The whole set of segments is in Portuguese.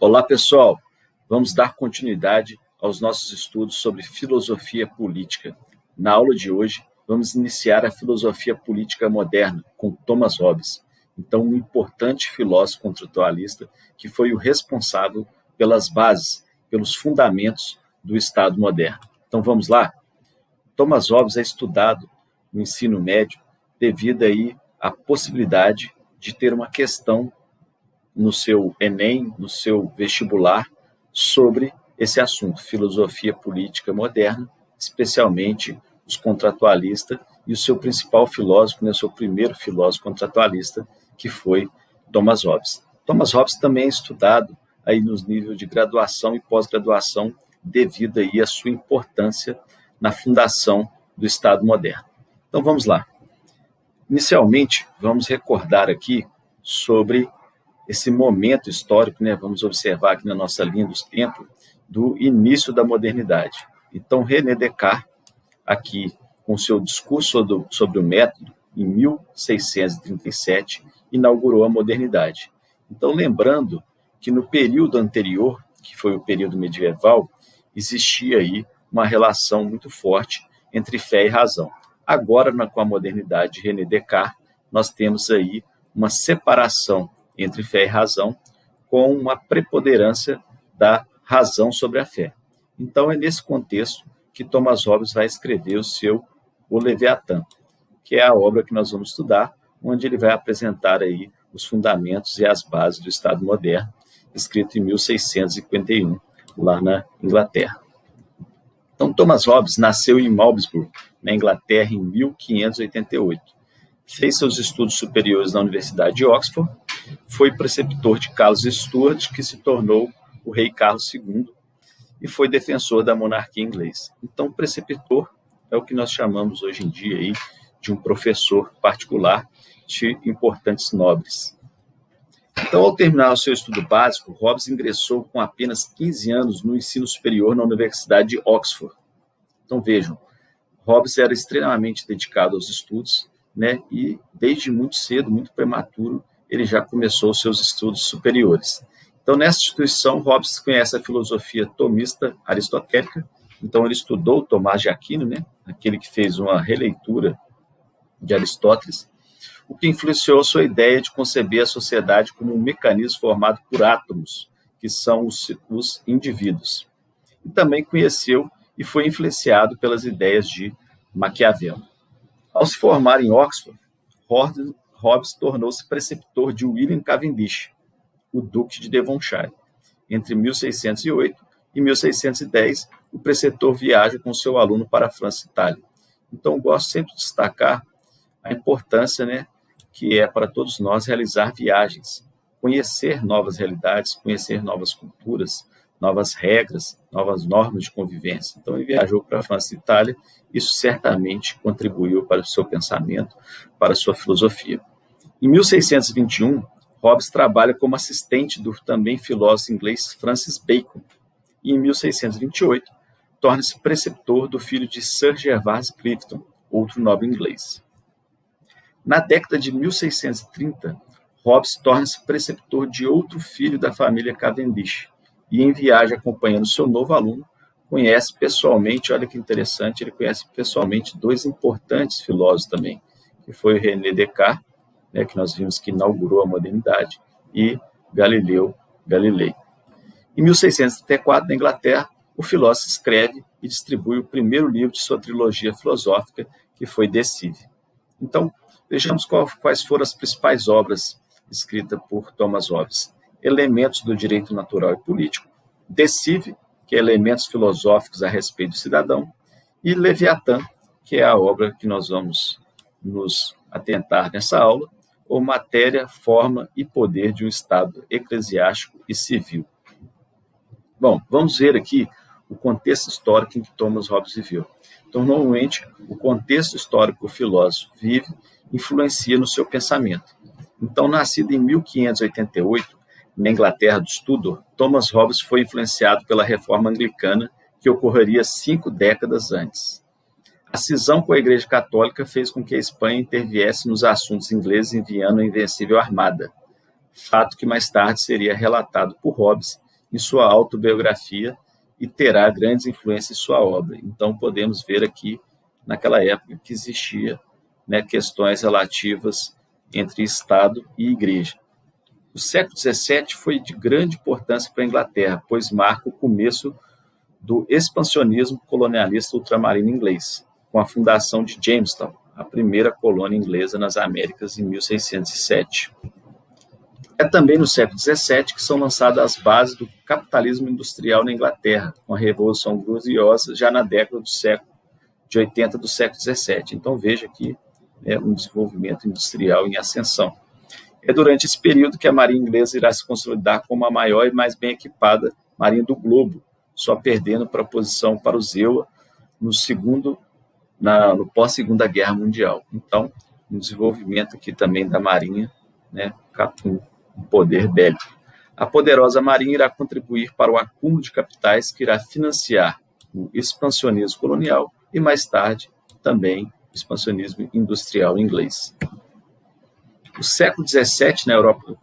Olá, pessoal! Vamos dar continuidade aos nossos estudos sobre filosofia política. Na aula de hoje, vamos iniciar a filosofia política moderna com Thomas Hobbes, então um importante filósofo contratualista que foi o responsável pelas bases, pelos fundamentos do Estado moderno. Então vamos lá? Thomas Hobbes é estudado no ensino médio devido aí à possibilidade de ter uma questão no seu Enem, no seu vestibular, sobre esse assunto, filosofia política moderna, especialmente os contratualistas e o seu principal filósofo, o seu primeiro filósofo contratualista, que foi Thomas Hobbes. Thomas Hobbes também é estudado aí nos níveis de graduação e pós-graduação, devido aí à sua importância na fundação do Estado moderno. Então vamos lá. Inicialmente, vamos recordar aqui sobre esse momento histórico, vamos observar aqui na nossa linha dos tempos, do início da modernidade. Então, René Descartes, aqui com seu discurso sobre o método, em 1637, inaugurou a modernidade. Então, lembrando que no período anterior, que foi o período medieval, existia aí uma relação muito forte entre fé e razão. Agora, com a modernidade de René Descartes, nós temos aí uma separação entre fé e razão, com uma preponderância da razão sobre a fé. Então, é nesse contexto que Thomas Hobbes vai escrever o Leviatã, que é a obra que nós vamos estudar, onde ele vai apresentar aí os fundamentos e as bases do Estado moderno, escrito em 1651, lá na Inglaterra. Então, Thomas Hobbes nasceu em Malmesbury, na Inglaterra, em 1588. Fez seus estudos superiores na Universidade de Oxford, foi preceptor de Carlos Stuart, que se tornou o rei Carlos II, e foi defensor da monarquia inglesa. Então, preceptor é o que nós chamamos hoje em dia aí de um professor particular de importantes nobres. Então, ao terminar o seu estudo básico, Hobbes ingressou com apenas 15 anos no ensino superior na Universidade de Oxford. Então, vejam, Hobbes era extremamente dedicado aos estudos, e desde muito cedo, muito prematuro, ele já começou os seus estudos superiores. Então, nessa instituição, Hobbes conhece a filosofia tomista aristotélica. Então, ele estudou Tomás de Aquino, aquele que fez uma releitura de Aristóteles, o que influenciou sua ideia de conceber a sociedade como um mecanismo formado por átomos, que são os indivíduos. E também conheceu e foi influenciado pelas ideias de Maquiavel. Ao se formar em Oxford, Hobbes tornou-se preceptor de William Cavendish, o Duque de Devonshire. Entre 1608 e 1610, o preceptor viaja com seu aluno para a França e Itália. Então, gosto sempre de destacar a importância que é para todos nós realizar viagens, conhecer novas realidades, conhecer novas culturas, novas regras, novas normas de convivência. Então, ele viajou para a França e Itália. Isso certamente contribuiu para o seu pensamento, para a sua filosofia. Em 1621, Hobbes trabalha como assistente do também filósofo inglês Francis Bacon. E em 1628, torna-se preceptor do filho de Sir Gervase Clifton, outro nobre inglês. Na década de 1630, Hobbes torna-se preceptor de outro filho da família Cavendish, e em viagem acompanhando seu novo aluno, conhece pessoalmente, olha que interessante, ele conhece pessoalmente dois importantes filósofos também, que foi o René Descartes, que nós vimos que inaugurou a modernidade, e Galileu Galilei. Em 1634, na Inglaterra, o filósofo escreve e distribui o primeiro livro de sua trilogia filosófica, que foi De Cive. Então, vejamos quais foram as principais obras escritas por Thomas Hobbes. Elementos do direito natural e político, De Cive, que é elementos filosóficos a respeito do cidadão, e Leviatã, que é a obra que nós vamos nos atentar nessa aula, ou Matéria, Forma e Poder de um Estado Eclesiástico e Civil. Bom, vamos ver aqui o contexto histórico em que Thomas Hobbes viveu. Então, normalmente, o contexto histórico que o filósofo vive influencia no seu pensamento. Então, nascido em 1588, na Inglaterra dos Tudor, Thomas Hobbes foi influenciado pela reforma anglicana, que ocorreria 5 décadas antes. A cisão com a Igreja Católica fez com que a Espanha interviesse nos assuntos ingleses enviando a Invencível Armada, fato que mais tarde seria relatado por Hobbes em sua autobiografia e terá grandes influências em sua obra. Então, podemos ver aqui, naquela época, que existia, né, questões relativas entre Estado e Igreja. O século XVII foi de grande importância para a Inglaterra, pois marca o começo do expansionismo colonialista ultramarino inglês, com a fundação de Jamestown, a primeira colônia inglesa nas Américas, em 1607. É também no século XVII que são lançadas as bases do capitalismo industrial na Inglaterra, com a Revolução Gloriosa, já na década de 80 do século XVII. Então, veja aqui um desenvolvimento industrial em ascensão. É durante esse período que a Marinha Inglesa irá se consolidar como a maior e mais bem equipada marinha do globo, só perdendo para a posição para o Zewa no pós-Segunda Guerra Mundial. Então, um desenvolvimento aqui também da Marinha, né, com um poder bélico. A poderosa Marinha irá contribuir para o acúmulo de capitais que irá financiar o expansionismo colonial e, mais tarde, também o expansionismo industrial inglês. O século XVII, na Europa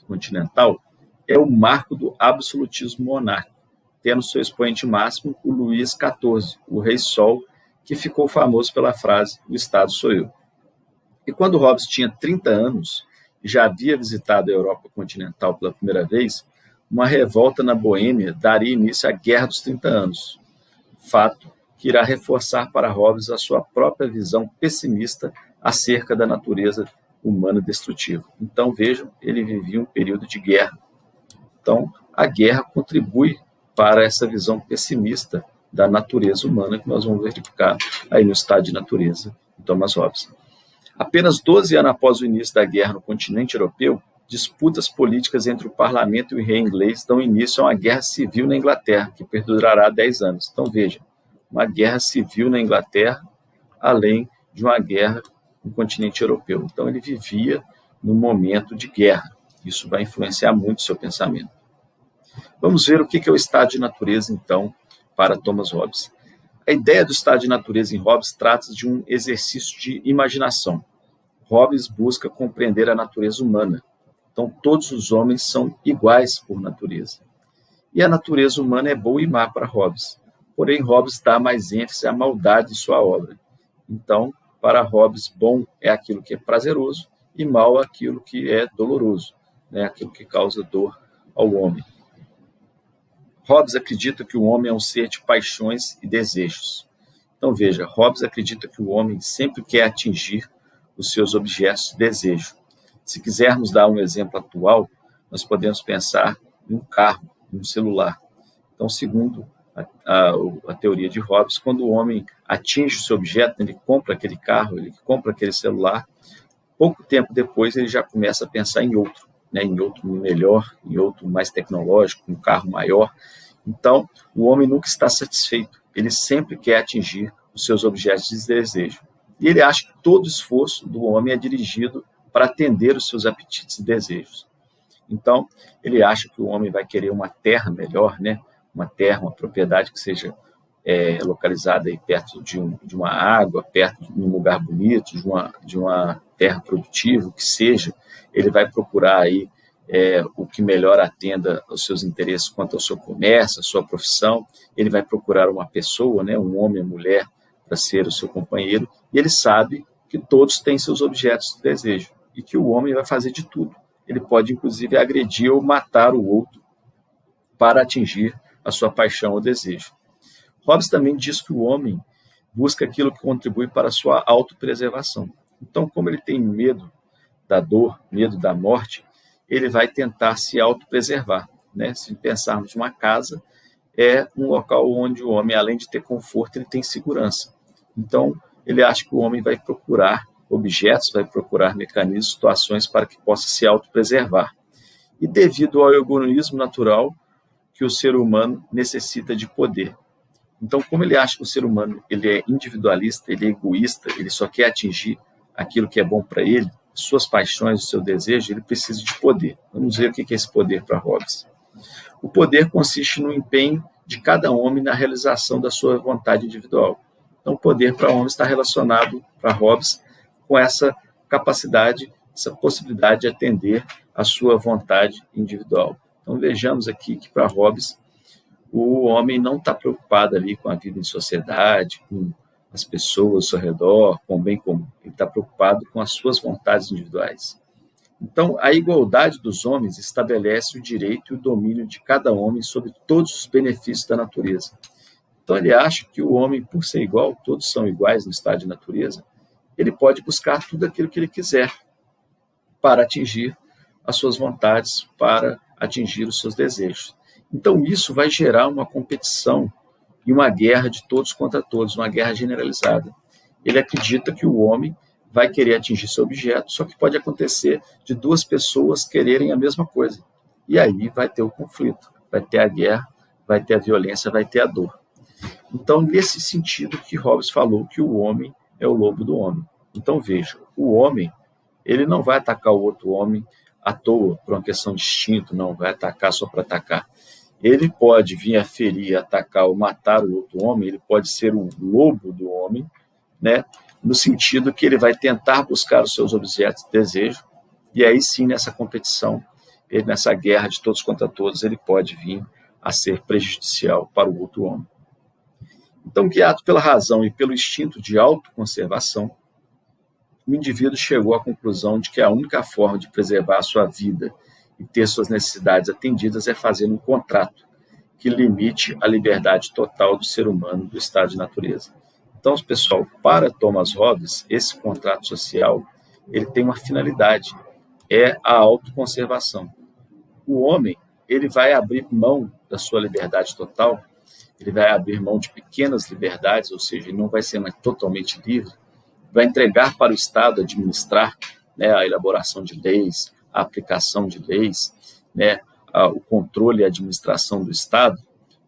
continental, é o marco do absolutismo monárquico, tendo seu expoente máximo o Luís XIV, o Rei Sol, que ficou famoso pela frase "o Estado sou eu". E quando Hobbes tinha 30 anos, e já havia visitado a Europa continental pela primeira vez, uma revolta na Boêmia daria início à Guerra dos 30 Anos, fato que irá reforçar para Hobbes a sua própria visão pessimista acerca da natureza humana destrutiva. Então, vejam, ele vivia um período de guerra. Então, a guerra contribui para essa visão pessimista da natureza humana que nós vamos verificar aí no Estado de Natureza, de Thomas Hobbes. Apenas 12 anos após o início da guerra no continente europeu, disputas políticas entre o parlamento e o rei inglês dão início a uma guerra civil na Inglaterra, que perdurará 10 anos. Então, veja, uma guerra civil na Inglaterra, além de uma guerra no continente europeu. Então, ele vivia num momento de guerra. Isso vai influenciar muito o seu pensamento. Vamos ver o que é o estado de natureza, então, para Thomas Hobbes. A ideia do estado de natureza em Hobbes trata de um exercício de imaginação. Hobbes busca compreender a natureza humana. Então, todos os homens são iguais por natureza. E a natureza humana é boa e má para Hobbes. Porém, Hobbes dá mais ênfase à maldade de sua obra. Então, para Hobbes, bom é aquilo que é prazeroso e mal aquilo que é doloroso, né? Aquilo que causa dor ao homem. Hobbes acredita que o homem é um ser de paixões e desejos. Então, veja, Hobbes acredita que o homem sempre quer atingir os seus objetos de desejo. Se quisermos dar um exemplo atual, nós podemos pensar em um carro, em um celular. Então, segundo a teoria de Hobbes, quando o homem atinge o seu objeto, ele compra aquele carro, ele compra aquele celular, pouco tempo depois ele já começa a pensar em outro, né, em outro melhor, em outro mais tecnológico, um carro maior. Então, o homem nunca está satisfeito, ele sempre quer atingir os seus objetos de desejo. E ele acha que todo o esforço do homem é dirigido para atender os seus apetites e desejos. Então, ele acha que o homem vai querer uma terra melhor, né? Uma terra, uma propriedade que seja localizada aí perto de uma água, perto de um lugar bonito, de uma terra produtiva, que seja. Ele vai procurar aí o que melhor atenda aos seus interesses quanto ao seu comércio, à sua profissão. Ele vai procurar uma pessoa, né? Um homem, uma mulher, para ser o seu companheiro. E ele sabe que todos têm seus objetos de desejo e que o homem vai fazer de tudo. Ele pode, inclusive, agredir ou matar o outro para atingir a sua paixão ou desejo. Hobbes também diz que o homem busca aquilo que contribui para a sua autopreservação. Então, como ele tem medo da dor, medo da morte, ele vai tentar se autopreservar, né? Se pensarmos uma casa, é um local onde o homem, além de ter conforto, ele tem segurança. Então, ele acha que o homem vai procurar objetos, vai procurar mecanismos, situações para que possa se autopreservar. E devido ao egoísmo natural que o ser humano necessita de poder. Então, como ele acha que o ser humano ele é individualista, ele é egoísta, ele só quer atingir aquilo que é bom para ele, suas paixões, o seu desejo, ele precisa de poder. Vamos ver o que é esse poder para Hobbes. O poder consiste no empenho de cada homem na realização da sua vontade individual. Então, o poder para o homem está relacionado, para Hobbes, com essa capacidade, essa possibilidade de atender à sua vontade individual. Então, vejamos aqui que para Hobbes, o homem não está preocupado ali com a vida em sociedade, com as pessoas ao seu redor, com o bem comum. Ele está preocupado com as suas vontades individuais. Então, a igualdade dos homens estabelece o direito e o domínio de cada homem sobre todos os benefícios da natureza. Então, ele acha que o homem, por ser igual, todos são iguais no estado de natureza, ele pode buscar tudo aquilo que ele quiser para atingir as suas vontades, para atingir os seus desejos. Então, isso vai gerar uma competição e uma guerra de todos contra todos, uma guerra generalizada. Ele acredita que o homem vai querer atingir seu objeto, só que pode acontecer de duas pessoas quererem a mesma coisa. E aí vai ter o conflito, vai ter a guerra, vai ter a violência, vai ter a dor. Então, nesse sentido que Hobbes falou que o homem é o lobo do homem. Então, veja, o homem, ele não vai atacar o outro homem à toa, por uma questão de instinto, não vai atacar só para atacar. Ele pode vir a ferir, atacar ou matar o outro homem, ele pode ser o lobo do homem, né? No sentido que ele vai tentar buscar os seus objetos de desejo, e aí sim, nessa competição, nessa guerra de todos contra todos, ele pode vir a ser prejudicial para o outro homem. Então, guiado pela razão e pelo instinto de autoconservação, o indivíduo chegou à conclusão de que a única forma de preservar a sua vida e ter suas necessidades atendidas é fazer um contrato que limite a liberdade total do ser humano do estado de natureza. Então, pessoal, para Thomas Hobbes, esse contrato social, ele tem uma finalidade, é a autoconservação. O homem, ele vai abrir mão da sua liberdade total, ele vai abrir mão de pequenas liberdades, ou seja, ele não vai ser mais totalmente livre, vai entregar para o Estado administrar, né, a elaboração de leis, a aplicação de leis, né, o controle e a administração do Estado,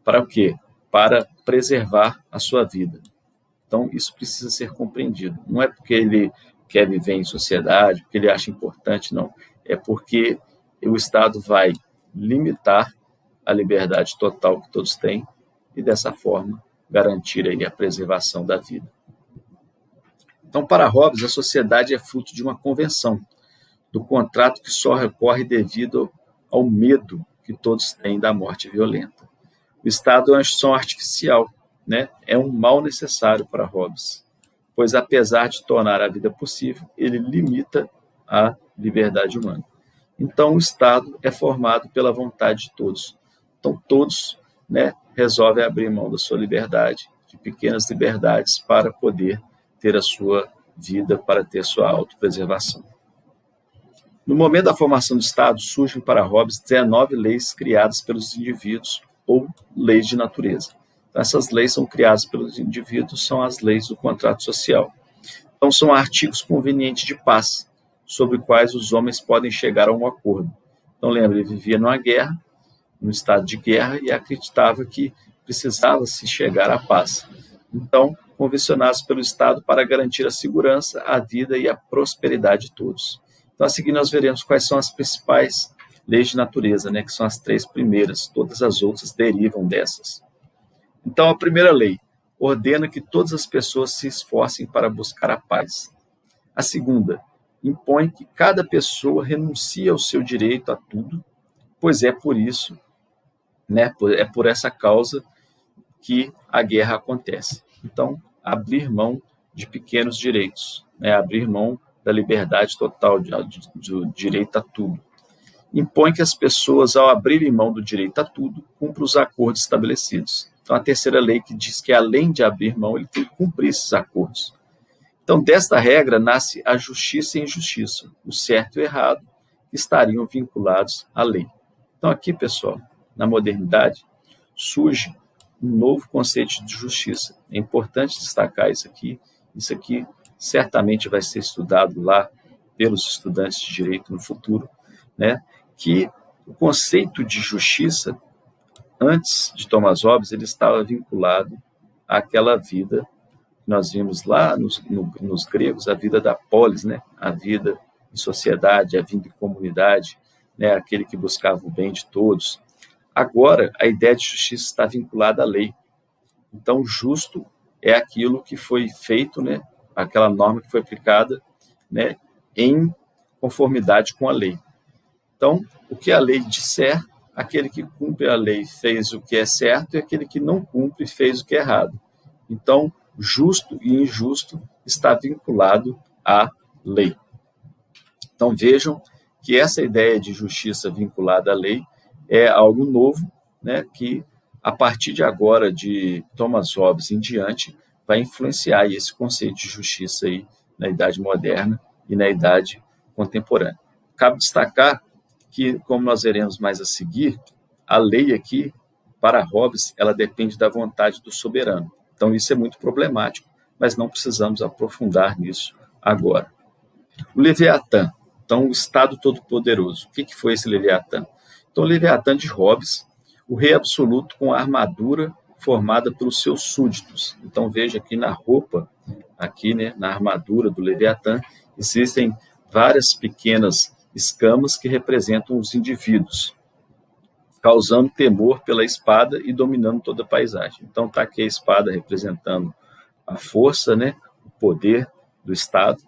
para o quê? Para preservar a sua vida. Então, isso precisa ser compreendido. Não é porque ele quer viver em sociedade, porque ele acha importante, não. É porque o Estado vai limitar a liberdade total que todos têm e, dessa forma, garantir aí a preservação da vida. Então, para Hobbes, a sociedade é fruto de uma convenção, do contrato que só recorre devido ao medo que todos têm da morte violenta. O Estado é uma instituição artificial, né? É um mal necessário para Hobbes, pois, apesar de tornar a vida possível, ele limita a liberdade humana. Então, o Estado é formado pela vontade de todos. Então, todos, né, resolvem abrir mão da sua liberdade, de pequenas liberdades, para poder ter a sua vida, para ter a sua autopreservação. No momento da formação do Estado, surgem para Hobbes 19 leis criadas pelos indivíduos ou leis de natureza. Então, essas leis são criadas pelos indivíduos, são as leis do contrato social. Então, são artigos convenientes de paz, sobre os quais os homens podem chegar a um acordo. Então, lembra, ele vivia numa guerra, num estado de guerra, e acreditava que precisava-se chegar à paz. Então, convencionados pelo Estado para garantir a segurança, a vida e a prosperidade de todos. Então, a seguir, nós veremos quais são as principais leis de natureza, né, que são as 3 primeiras, todas as outras derivam dessas. Então, a primeira lei ordena que todas as pessoas se esforcem para buscar a paz. A segunda impõe que cada pessoa renuncie ao seu direito a tudo, pois é por isso, né, é por essa causa que a guerra acontece. Então, abrir mão de pequenos direitos, né, abrir mão da liberdade total, do direito a tudo. Impõe que as pessoas, ao abrirem mão do direito a tudo, cumpram os acordos estabelecidos. Então, a terceira lei que diz que, além de abrir mão, ele tem que cumprir esses acordos. Então, desta regra nasce a justiça e a injustiça, o certo e o errado, que estariam vinculados à lei. Então, aqui, pessoal, na modernidade, surge um novo conceito de justiça. É importante destacar isso aqui certamente vai ser estudado lá pelos estudantes de direito no futuro, né? Que o conceito de justiça, antes de Thomas Hobbes, ele estava vinculado àquela vida que nós vimos lá nos gregos, a vida da polis, né? A vida em sociedade, a vida em comunidade, né? Aquele que buscava o bem de todos. Agora, a ideia de justiça está vinculada à lei. Então, justo é aquilo que foi feito, né? Aquela norma que foi aplicada, né, em conformidade com a lei. Então, o que a lei disser aquele que cumpre a lei fez o que é certo e aquele que não cumpre fez o que é errado. Então, justo e injusto está vinculado à lei. Então, vejam que essa ideia de justiça vinculada à lei é algo novo, né, que, a partir de agora, de Thomas Hobbes em diante, vai influenciar esse conceito de justiça aí na Idade Moderna e na Idade Contemporânea. Cabe destacar que, como nós veremos mais a seguir, a lei aqui, para Hobbes, ela depende da vontade do soberano. Então, isso é muito problemático, mas não precisamos aprofundar nisso agora. O Leviatã, então, o Estado Todo-Poderoso. O que foi esse Leviatã? Então, o Leviatã de Hobbes, o rei absoluto com a armadura formada pelos seus súditos. Então, veja aqui na roupa, aqui, né, na armadura do Leviatã, existem várias pequenas escamas que representam os indivíduos, causando temor pela espada e dominando toda a paisagem. Então, está aqui a espada representando a força, né, o poder do Estado,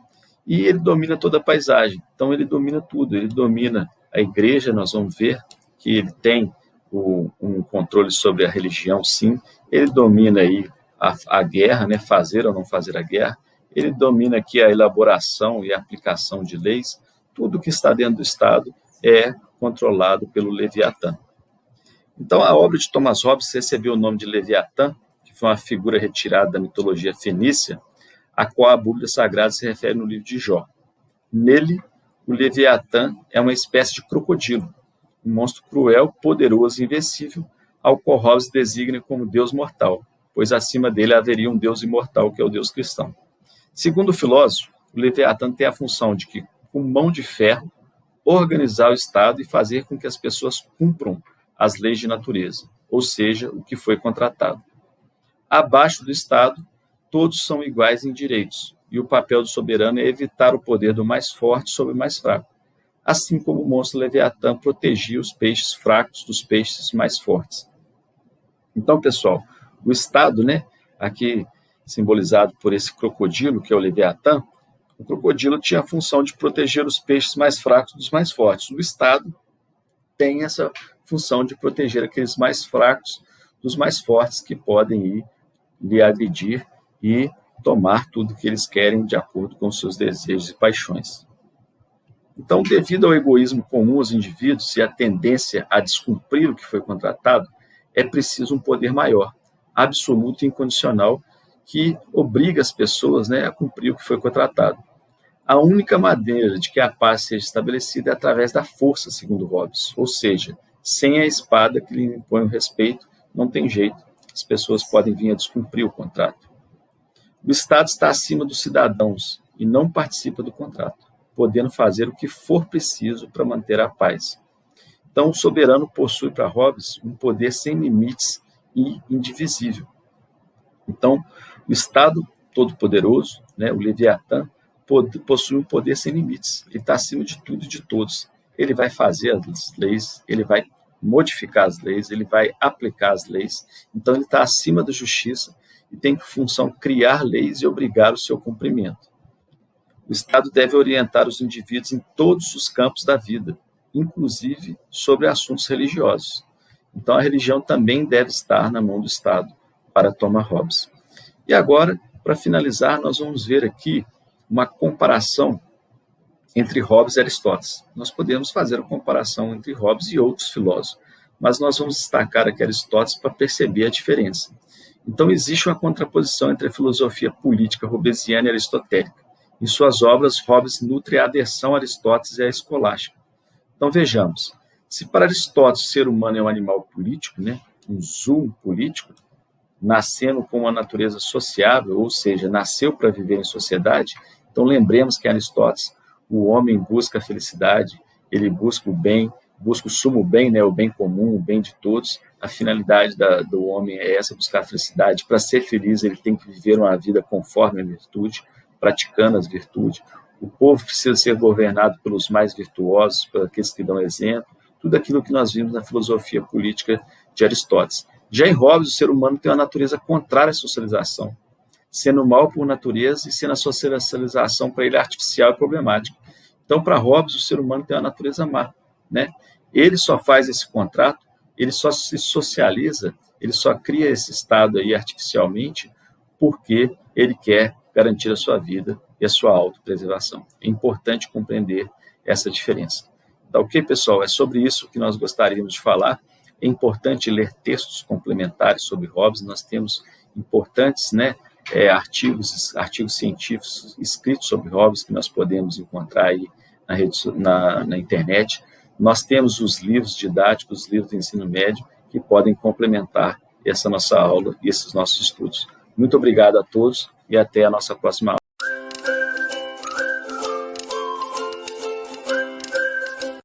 e ele domina toda a paisagem. Então, ele domina tudo, ele domina a igreja, nós vamos ver que ele tem um controle sobre a religião, sim, ele domina aí a guerra, né, fazer ou não fazer a guerra, ele domina aqui a elaboração e a aplicação de leis, tudo que está dentro do Estado é controlado pelo Leviatã. Então, a obra de Thomas Hobbes recebeu o nome de Leviatã, que foi uma figura retirada da mitologia fenícia, a qual a Bíblia Sagrada se refere no livro de Jó. Nele, o Leviatã é uma espécie de crocodilo, um monstro cruel, poderoso e invencível, ao qual Hobbes designa como Deus mortal, pois acima dele haveria um Deus imortal, que é o Deus cristão. Segundo o filósofo, o Leviatã tem a função de que, com mão de ferro, organizar o Estado e fazer com que as pessoas cumpram as leis de natureza, ou seja, o que foi contratado. Abaixo do Estado, todos são iguais em direitos, e o papel do soberano é evitar o poder do mais forte sobre o mais fraco, assim como o monstro Leviatã protegia os peixes fracos dos peixes mais fortes. Então, pessoal, o Estado, né, aqui simbolizado por esse crocodilo, que é o Leviatã, o crocodilo tinha a função de proteger os peixes mais fracos dos mais fortes. O Estado tem essa função de proteger aqueles mais fracos dos mais fortes que podem ir lhe agredir e tomar tudo que eles querem de acordo com seus desejos e paixões. Então, devido ao egoísmo comum aos indivíduos e à tendência a descumprir o que foi contratado, é preciso um poder maior, absoluto e incondicional, que obriga as pessoas, né, a cumprir o que foi contratado. A única maneira de que a paz seja estabelecida é através da força, segundo Hobbes, ou seja, sem a espada que lhe impõe o respeito, não tem jeito, as pessoas podem vir a descumprir o contrato. O Estado está acima dos cidadãos e não participa do contrato, podendo fazer o que for preciso para manter a paz. Então, o soberano possui para Hobbes um poder sem limites e indivisível. Então, o Estado Todo-Poderoso, né, o Leviatã, possui um poder sem limites. Ele está acima de tudo e de todos. Ele vai fazer as leis, ele vai modificar as leis, ele vai aplicar as leis. Então, ele está acima da justiça e tem por função criar leis e obrigar o seu cumprimento. O Estado deve orientar os indivíduos em todos os campos da vida, inclusive sobre assuntos religiosos. Então, a religião também deve estar na mão do Estado, para Thomas Hobbes. E agora, para finalizar, nós vamos ver aqui uma comparação entre Hobbes e Aristóteles. Nós podemos fazer a comparação entre Hobbes e outros filósofos, mas nós vamos destacar aqui Aristóteles para perceber a diferença. Então, existe uma contraposição entre a filosofia política hobbesiana e aristotélica. Em suas obras, Hobbes nutre a aversão a Aristóteles e a escolástica. Então, vejamos. Se para Aristóteles o ser humano é um animal político, né, um zoom político, nascendo com uma natureza sociável, ou seja, nasceu para viver em sociedade, então lembremos que Aristóteles, o homem busca a felicidade, ele busca o bem, busca o sumo bem, né, o bem comum, o bem de todos. A finalidade do homem é essa, buscar a felicidade. Para ser feliz, ele tem que viver uma vida conforme a virtude, praticando as virtudes. O povo precisa ser governado pelos mais virtuosos, por aqueles que dão exemplo, tudo aquilo que nós vimos na filosofia política de Aristóteles. Já em Hobbes, o ser humano tem uma natureza contrária à socialização, sendo mal por natureza e sendo a socialização para ele artificial e problemática. Então, para Hobbes, o ser humano tem uma natureza má, né? Ele só faz esse contrato, ele só se socializa, ele só cria esse estado aí artificialmente porque ele quer garantir a sua vida e a sua autopreservação. É importante compreender essa diferença. Tá ok, pessoal? É sobre isso que nós gostaríamos de falar. É importante ler textos complementares sobre Hobbes. Nós temos importantes, artigos científicos escritos sobre Hobbes que nós podemos encontrar aí na internet. Nós temos os livros didáticos, os livros de ensino médio, que podem complementar essa nossa aula e esses nossos estudos. Muito obrigado a todos e até a nossa próxima aula.